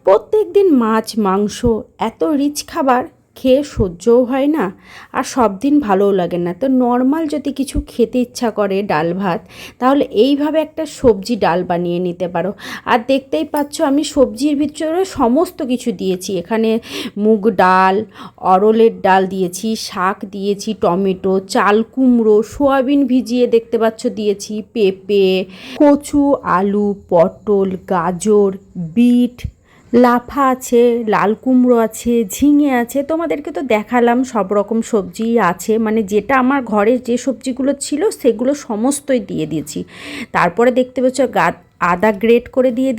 প্রত্যেকদিন মাছ মাংস এত রিচ খাবার খেয়ে সহ্যও হয় না, আর সব দিন ভালোও লাগে না। তো নর্মাল যদি কিছু খেতে ইচ্ছা করে ডাল ভাত, তাহলে এইভাবে একটা সবজি ডাল বানিয়ে নিতে পারো। আর দেখতেই পাচ্ছ আমি সবজির ভিতরে সমস্ত কিছু দিয়েছি। এখানে মুগ ডাল, অরলের ডাল দিয়েছি, শাক দিয়েছি, টমেটো, চাল কুমড়ো, সোয়াবিন ভিজিয়ে দেখতে পাচ্ছ দিয়েছি, পেঁপে, কচু, আলু, পটল, গাজর, বিট, লাফা আছে, লাল কুমড়ো আছে, ঝিঙে আছে। তোমাদেরকে তো দেখালাম সব রকম সবজিই আছে, মানে যেটা আমার ঘরে যে সবজিগুলো ছিল সেগুলো সমস্তই দিয়ে দিয়েছি। তারপরে দেখতে পাচ্ছ আদা গ্রেট করে দিয়ে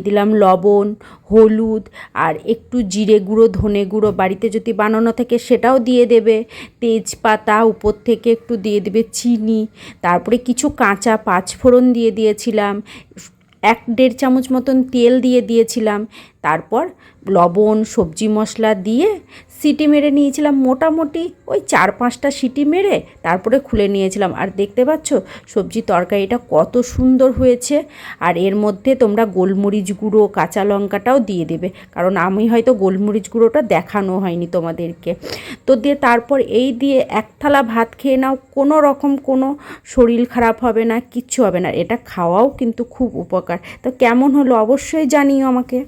দিলাম লবণ, হলুদ, আর একটু জিরে গুঁড়ো, ধনে গুঁড়ো বাড়িতে যদি বানানো থাকে সেটাও দিয়ে দেবে, তেজপাতা উপর থেকে একটু দিয়ে দেবে, চিনি, তারপরে কিছু কাঁচা পাঁচফোড়ন দিয়ে দিয়েছিলাম, 1-1.5 চামচ মতন তেল দিয়ে দিয়েছিলাম। তারপর লবণ, সবজি মশলা দিয়ে সিটি মেরে নিয়েছিলাম, মোটামুটি ওই 4-5টা সিটি মেরে তারপরে খুলে নিয়েছিলাম। আর দেখতে পাচ্ছ সবজি তরকারিটা কত সুন্দর হয়েছে। আর এর মধ্যে তোমরা গোলমরিচ গুঁড়ো, কাঁচা লঙ্কাটাও দিয়ে দেবে, কারণ আমি হয়তো গোলমরিচ গুঁড়োটা দেখানো হয়নি তোমাদেরকে। তো দিয়ে তারপর এই দিয়ে এক থালা ভাত খেয়ে নাও, কোনো রকম কোনো শরীর খারাপ হবে না, কিচ্ছু হবে না। এটা খাওয়াও কিন্তু খুব উপকার। তো কেমন হলো অবশ্যই জানিও আমাকে।